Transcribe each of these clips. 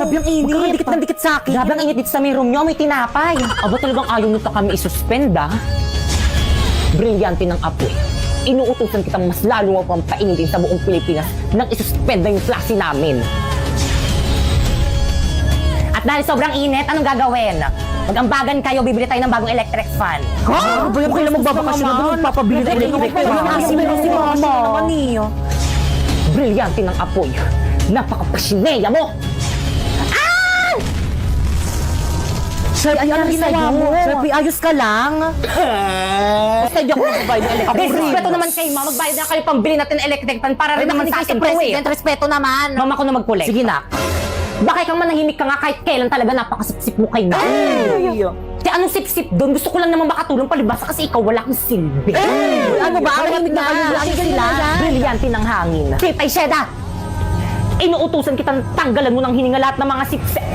Grabe ang init. Huwag kang dikit ng dikit sa akin. Grabe ang init dito sa may room nyo, may tinapay. Aba talagang ayaw nito kami isuspend ah. Brilyante ng apoy. Inuutusan kitang mas lalo mo pang painitin sa buong Pilipinas nang isuspend na yung klase namin. At dahil sobrang init, anong gagawin? Mag-ambagan kayo, bibili tayo ng bagong electric fan. Ha? Ba yan kailan magbabakasyon na doon? Magpapabili na electric fan. Si mama. Brilyante ng apoy. Napaka-pasineya mo! Sir, ano ginawa mo? Sir, ayos ka lang. Basta di ako magbayad ng electric fan. Respeto naman kayo, ma. Magbayad na kayo pambili natin ng electric fan para rin naman sa akin. President, respeto naman. Mama ko na mag-collect. Sige na. Baka ikaw manahimik ka nga kahit kailan talaga napakasipsip mo kay na. Kaya anong sip-sip doon? Gusto ko lang naman makatulong palibasa kasi ikaw wala kang silbi. Ano ba? Maraming na kayo lagi sila. Brilyante ng hangin. Kip ay Sheda! Inuutusan kitang tanggalan mo ng hininga lahat ng mga sipsip.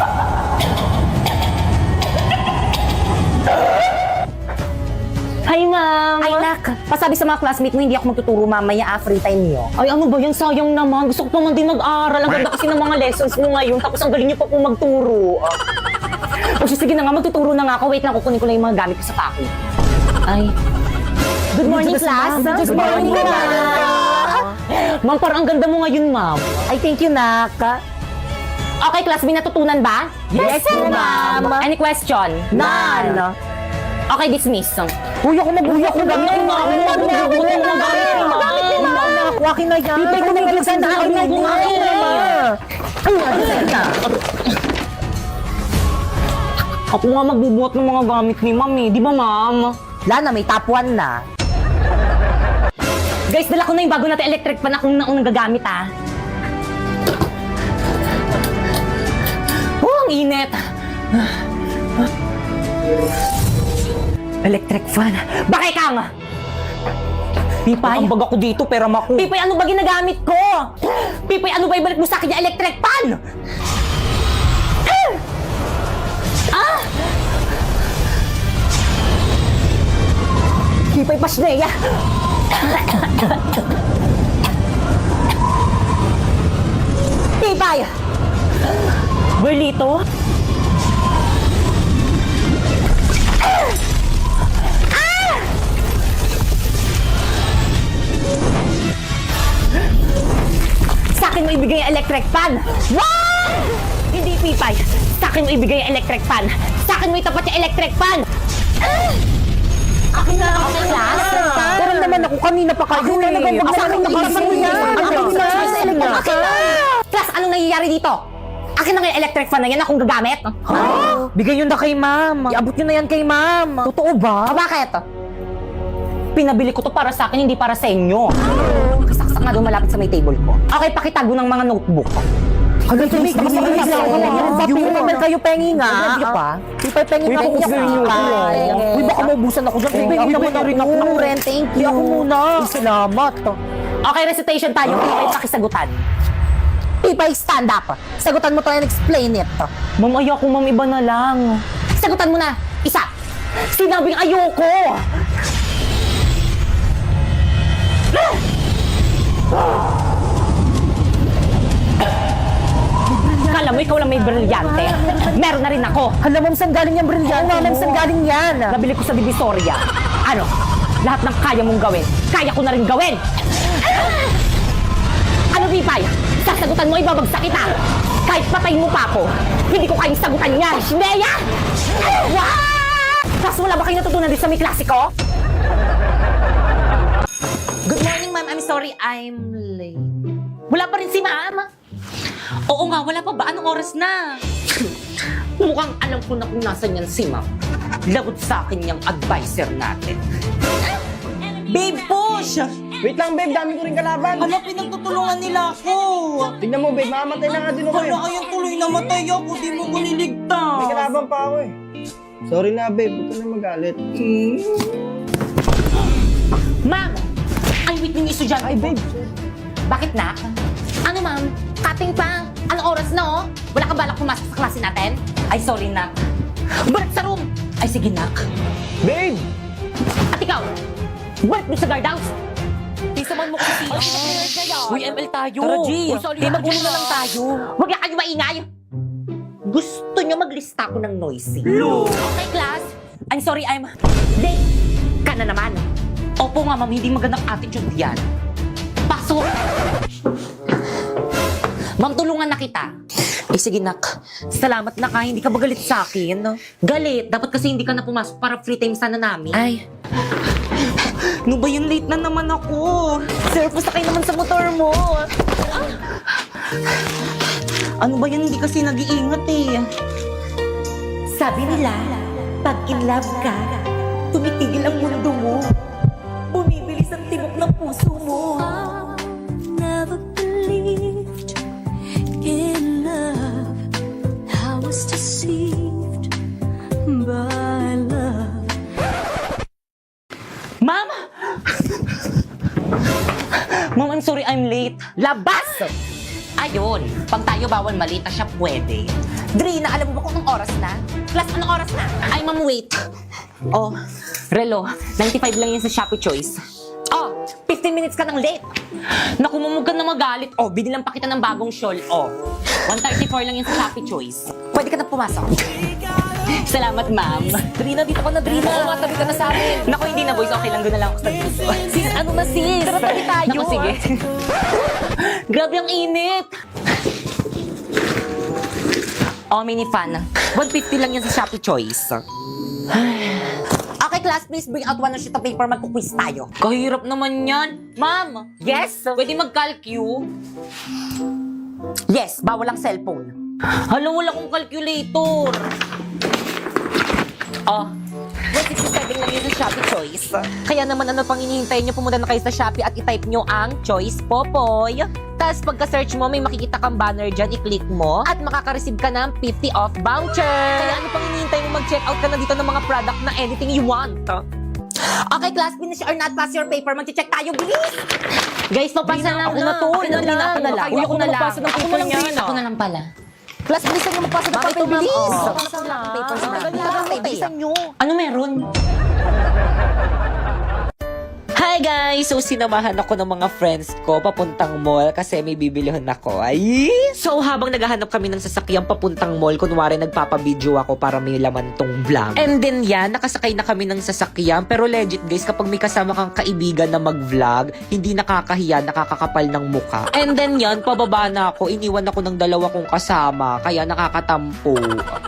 Hi, ma'am! Ay, nak. Pasabi sa mga classmate mo, hindi ako magtuturo mamaya free time niyo. Ay, ano ba yan? Sayang naman. Gusto ko pa man din mag-aral. Ang ganda kasi ng mga lessons mo ngayon. Tapos ang galing niyo pa po magturo. O sige na nga, magtuturo na nga ako. Wait lang, kukunin ko lang yung mga gamit ko sa pako. Ay. Good morning, class! Good morning, ma'am. Ma'am, parang ang ganda mo ngayon, ma'am. Ay, thank you, nak. Okay, class, may natutunan ba? Yes, ma'am. Any question? None. Okay, dismiss. Uy, ako mabuhay ako na. Akin na yan. Pipay ko na yung sa akin na yan. Ako nga magbubuhat ng mga gamit ni ma'am eh. Di ba, ma'am? Lana, may top 1 na. Guys, dala ko na yung bago natin electric pan akong naunang gagamit, ah. Oh, ang init. Electric fan. Bakit kang? Pipay? Ang bag ako dito, pera mako. Pipay, ano ba ginagamit ko? Pipay, ano ba ibalik mo sa akin yung electric fan? Pipay, pasneya. Pipay! Berlito? Sa akin mo ibigay ang electric fan! Wow! Hindi, Pipay. Sa akin mo ibigay ang electric fan. Sa akin mo itapat yung electric fan! Akin na lang ang class. Pero naman ako, kanina pa kayo eh. Akin na! Class, anong nangyayari dito? Akin na nga yung electric fan na yan akong gagamit. Bigay yun na kay ma'am. Iabot yun na yan kay ma'am. Totoo ba? Bakit? Pinabili ko to para sa akin, hindi para sa inyo. Saksak nga doon malapit sa may table ko. Okay, pakitago ng mga notebook. Ano ito? Yung naman kayo pengi nga. Pipay pengi pa ako sa Uy, baka maubusan ako dyan. Pengi naman na rin ako. Thank you. Ako muna. Salamat. Okay, recitation tayo. Pipay, pakisagutan. Pipay, stand up. Sagutan mo to and explain it. Ma'am, ayoko, ma'am, iba na lang. Sagutan mo na. Isa. Sinabing ayoko. Kala mo ikaw lang may brilyante. Meron na rin ako. Alam mo, saan galing yan, brilyante? Alam mo, saan galing yan? Nabili ko sa Divisoria. Ano? Lahat ng kaya mong gawin, kaya ko na rin gawin. Ano, Pipay? Sasagutan mo, ibabagsak kita. Kahit patayin mo pa ako, hindi ko kayang sagutan yan. Shineya! Wow! Tapos wala ba kayo natutunan din sa may klase ko? Good morning, ma'am. I'm sorry, I'm late. Wala pa rin si ma'am. Oo nga, wala pa ba? Anong oras na? Mukhang alam ko na kung nasan yan si Ma'am. Lagot sa akin yung advisor natin. Babe, push! Wait lang, babe. Dami ko rin kalaban. Hala, pinagtutulungan nila ako. Tignan mo, babe. Mamamatay na nga din ako eh. Hala, ayan tuloy namatay ako. Di mo ko niligtas. May kalaban pa ako eh. Sorry na, babe. Huwag ka na magalit. Ma'am! Ay, wait yung estudyante. Ay, babe. Bakit na? Ano, ma'am? Cutting pa. Anong oras na, oh? Wala ka balak pumasok sa klase natin? Ay, sorry, nak. Balik sa room! Ay, sige, nak. Babe! At ikaw, balik mo sa guardhouse. Tisaman mo kasi. Uy, ML tayo. Tara, G. Uy, sorry. Magulo na lang tayo. Huwag na kayo maingay. gusto nyo maglista ko ng noisy. Okay, class? I'm sorry, I'm late ka na naman. Opo nga, ma'am, hindi magandang attitude yan. Pasok! Ma'am, tulungan na kita. Sige, nak. Salamat na ka. Hindi ka ba galit sa akin? Galit? Dapat kasi hindi ka na pumasok para free time sana namin. Ay. No ba yun? Late na naman ako. Sir, pasakay naman sa motor mo. Ano ba yan? Hindi kasi nag-iingat eh. Sabi nila, pag in love ka, tumitigil ang mundo mo. Bumibilis ang tibok ng puso mo. Never believed in love. I was deceived by love. Ma'am! Ma'am, I'm sorry, I'm late. Labas! Ayun, pag tayo bawal malita siya pwede. Drina, alam mo ba kung anong oras na? Class, anong oras na? Ay, ma'am, wait. Oh, Relo, 95 lang yan sa Shopee Choice. Oh, 15 minutes ka nang late. Naku, mamug ka na magalit. Oh, binilang pa kita ng bagong shawl. Oh, 134 lang yan sa Shopee Choice. Pwede ka na pumasok. Salamat, ma'am. Drina, dito ka na, Drina. Oo, matabi ka na sa amin. Naku, hindi na, boys. Okay lang, doon na lang ako sa dito. Sis, ano na, sis? Tara, tabi tayo. Naku, sige. Grabe ang init. Oh, mini fan. 150 lang yan sa Shopee Choice. Okay, class, please bring out one sheet of paper. Magkuquiz tayo. Kahirap naman yan. Ma'am. Yes? Pwede mag-calcu? Yes, bawal ang cellphone. Hala, wala akong calculator. Oh, 167 lang yun sa Shopee Choice. Kaya naman ano pang hinihintay nyo, pumunta na kayo sa Shopee at i-type nyo ang Choice Popoy. Tapos pagka-search mo, may makikita kang banner dyan, i-click mo at makaka-receive ka ng 50 off voucher. Kaya ano pang hinihintay mo, mag-check out ka na dito ng mga product na anything you want. Okay, class, finish or not, pass your paper. Mag-check tayo, bilis! Guys, papasa na. Ako na to. Ako na lang. Ako na lang. Uy, ako na lang. Magpasa ng Ako paper na lang, niyan, Drina. ah. Ako na lang pala. Class, bilisan nyo magpasa ng Bakit paper, ito, ma'am? bilis! Oh. Papasa na ang papers na. Tagal, Bilisan nyo. Ano meron? Hi guys! So, sinamahan ako ng mga friends ko papuntang mall kasi may bibilihon ako. Ay! So, habang naghahanap kami ng sasakyang papuntang mall, kunwari nagpapabideo ako para may laman tong vlog. And then yan, nakasakay na kami ng sasakyan. Pero legit guys, kapag may kasama kang kaibigan na mag-vlog, hindi nakakahiya, nakakakapal ng muka. And then yan, pababa na ako, iniwan ako ng dalawa kong kasama, kaya nakakatampo.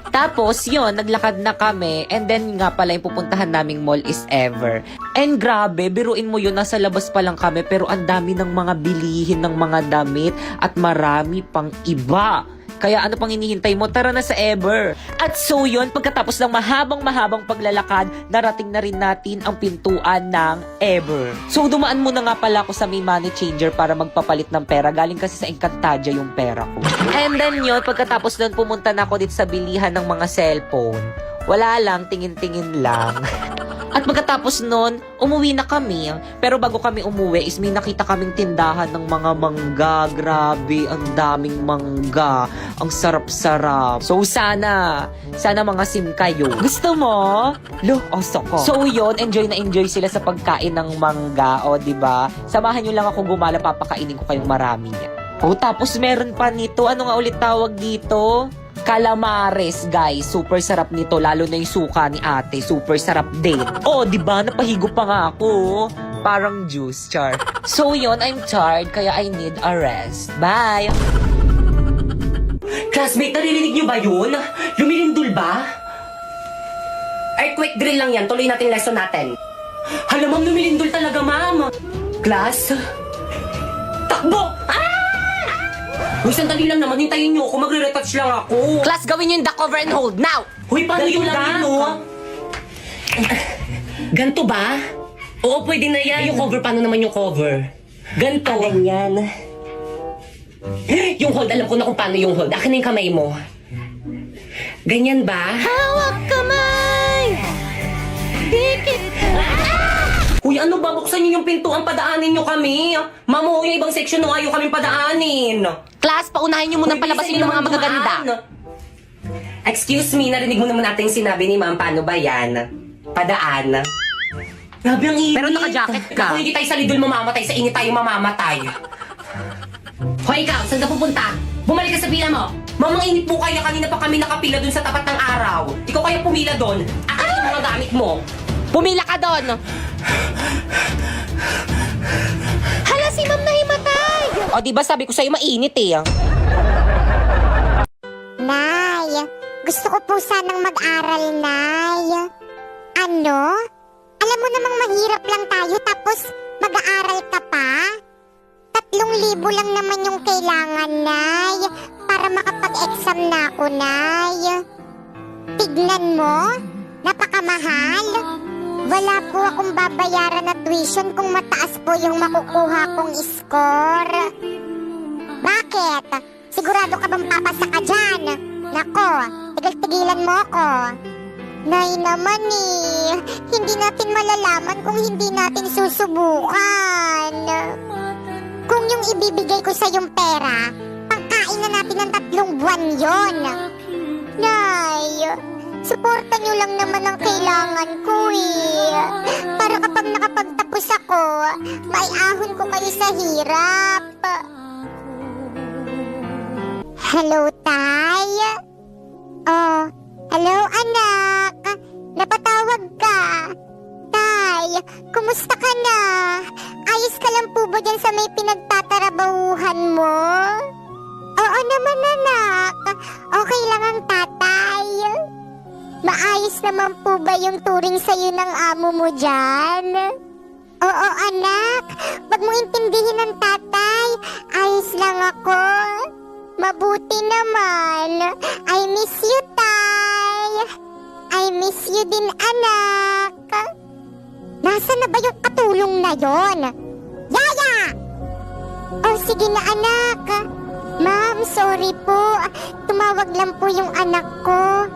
Tapos yun, naglakad na kami. And then nga pala, yung pupuntahan naming mall is Ever. And grabe, biruin mo yun, nasa labas pa lang kami pero ang dami ng mga bilihin ng mga damit at marami pang iba. Kaya ano pang hinihintay mo? Tara na sa Ever. At so yun, pagkatapos ng mahabang paglalakad, narating na rin natin ang pintuan ng Ever. So dumaan muna nga pala ako sa may money changer para magpapalit ng pera. Galing kasi sa Encantadia yung pera ko. And then yun, pagkatapos nun, pumunta na ako dito sa bilihan ng mga cellphone. Wala lang, tingin-tingin lang. At pagkatapos nun, umuwi na kami. Pero bago kami umuwi is may nakita kaming tindahan ng mga mangga. Grabe, ang daming mangga. Ang sarap-sarap. So sana mga sim kayo. Gusto mo? Lo, osok ko. So yun, enjoy na enjoy sila sa pagkain ng mangga. O, diba? Samahan nyo lang ako gumala, papakainin ko kayong marami niya. O, tapos meron pa nito. Ano nga ulit tawag dito? Calamares, guys. Super sarap nito. Lalo na yung suka ni ate. Super sarap din. Oh, diba? Napahigo pa nga ako. Parang juice, char. So yun, I'm tired. Kaya I need a rest. Bye! Classmate, naririnig niyo ba yun? Lumilindol ba? Earthquake drill lang yan. Tuloy natin lesson natin. Hala, ma'am, lumilindol talaga, ma'am. Class? Takbo! Uy, sandali lang naman. Hintayin niyo ako. Magre-retouch lang ako. Class, gawin niyo yung duck over and hold. Now! Uy, paano Ganito yung lang duck? yun, no? Ganto ba? Oo, pwede na yan. Yung cover, paano naman yung cover? Ganto. Ganyan. Yung hold, alam ko na kung paano yung hold. Akin na yung kamay mo. Ganyan ba? Hawak kamay! Dikit! Uy, ano ba? Buksan niyo yung pintuan, padaanin niyo kami. Mamo, yung ibang section no, ayaw kami padaanin. Class, paunahin niyo munang Uy, palabasin bilisan yung mga naman magaganda. dumaan. Excuse me, narinig mo naman natin yung sinabi ni ma'am. Paano ba yan? Padaan. Grabe ang init. Pero naka-jacket ka. Kung hindi tayo sa lidol mamamatay, sa init tayo mamamatay. Hoy ikaw, saan ka pupunta? Bumalik ka sa pila mo. Mamanginip po kayo, kanina pa kami nakapila dun sa tapat ng araw. Ikaw kaya pumila dun. Akin yung mga gamit mo. Pumila ka dun! Hala, si ma'am nahimatay! O, di ba sabi ko sa'yo mainit eh. Nay, gusto ko po sanang mag-aral, Nay. Ano? Alam mo namang mahirap lang tayo tapos mag-aaral ka pa? 3,000 lang naman yung kailangan, Nay, para makapag-exam na ako, Nay. Tignan mo, napakamahal. Wala po akong babayaran na tuition kung mataas po yung makukuha kong score. Bakit? Sigurado ka bang papasa ka dyan? Nako, tigil-tigilan mo ako. Nay naman eh, hindi natin malalaman kung hindi natin susubukan. Kung yung ibibigay ko sa yung pera, pangkain na natin ng 3 buwan yon. Nay, suporta nyo lang naman ang kailangan ko eh. Para kapag nakapagtapos ako, maiahon ko kayo sa hirap. Hello, Tay? Oh, hello, anak. Napatawag ka. Tay, kumusta ka na? Ayos ka lang po ba dyan sa may pinagtatarabahuhan mo? Oo naman, anak. Okay lang ang tatay. Maayos naman po ba yung turing sa'yo ng amo mo dyan? Oo, anak. Wag mo intindihin ng tatay. Ayos lang ako. Mabuti naman. I miss you, Tay. I miss you din, anak. Nasaan na ba yung katulong na yon? Yaya! Oh, sige na, anak. Ma'am, sorry po. Tumawag lang po yung anak ko.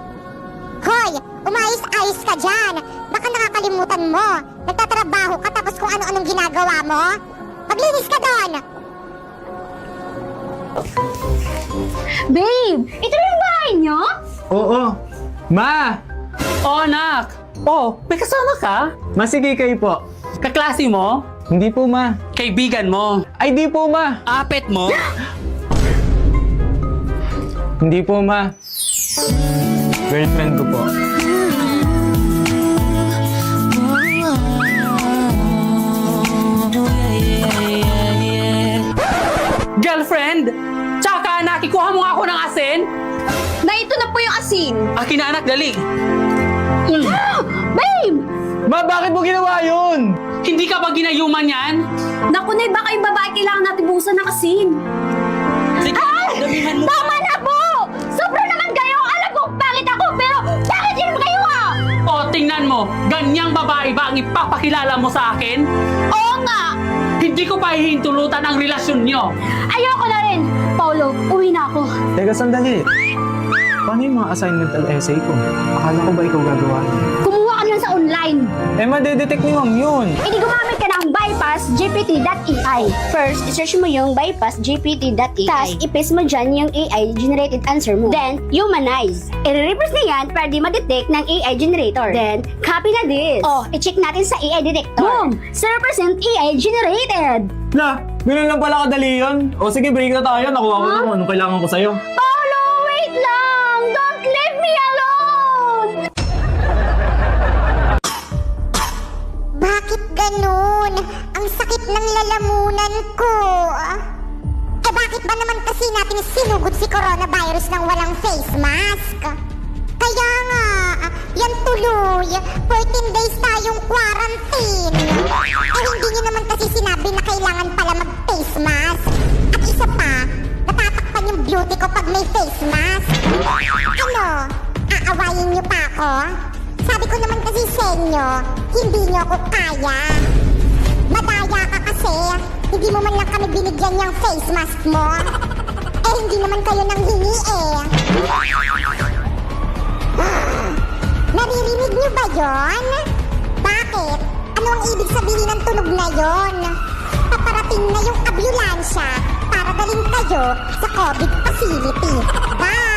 Hoy, umayos-ayos ka dyan. Baka nakakalimutan mo. Nagtatrabaho ka tapos kung ano-anong ginagawa mo. Maglinis ka doon. Babe, ito na yung bahay niyo? Oo. Ma! Oh, anak! Oh, may kasama ka? Masige kayo po. Kaklase mo? Hindi po, ma. Kaibigan mo? Ay, di po, ma. Apet mo? Hindi po, ma. Girlfriend ko po. Girlfriend? Tsaka anak, ikuha mo nga ako ng asin? Na ito na po yung asin. Akin na anak, dali. Babe! Ma, bakit mo ginawa yun? Hindi ka ba ginayuman yan? Naku, Nay, baka yung babae kailangan natin buhusan ng asin. Sige, damihan mo. Tama na po! Sobra naman kayo! Alam ko, pangit ako, pero bakit yun kayo ah? O, tingnan mo. Ganyang babae ba ang ipapakilala mo sa akin? Oo nga! Hindi ko pa hihintulutan ang relasyon nyo. Ayoko na rin! Paulo, uwi na ako. Teka, sandali. Paano yung mga assignment at essay ko? Akala ko ba ikaw gagawa? Kumuha ka lang sa online. Eh, madedetect ni ma'am yun. E di gumamit ka ng bypassgpt.ai. First, search mo yung bypassgpt.ai. Tapos, i-paste mo dyan yung AI-generated answer mo. Then, humanize. I-reverse na yan para di ma-detect ng AI generator. Then, copy na this. Oh, i-check natin sa AI detector. Boom! 0% AI generated. Na, ganun lang pala kadali yun. O sige, break na tayo. Nakuha ko na kung anong kailangan ko sa'yo. Paulo, wait lang! Don't leave me alone! Bakit ganun? Ang sakit ng lalamunan ko. Eh bakit ba naman kasi natin sinugod si coronavirus ng walang face mask? Kaya nga, yan tuloy, 14 days tayong quarantine. Eh hindi nyo naman kasi sinabi na kailangan pala mag-face mask. At isa pa, natatakpan yung beauty ko pag may face mask. Ano, aawayin nyo pa ako? Sabi ko naman kasi sa inyo, hindi nyo ako kaya. Madaya ka kasi, hindi mo man lang kami binigyan yung face mask mo. Eh hindi naman kayo nang hingi eh. Naririnig niyo ba yon? Bakit? Ano ang ibig sabihin ng tunog na yon? Paparating na yung ambulansya para dalhin kayo sa COVID facility. Bye!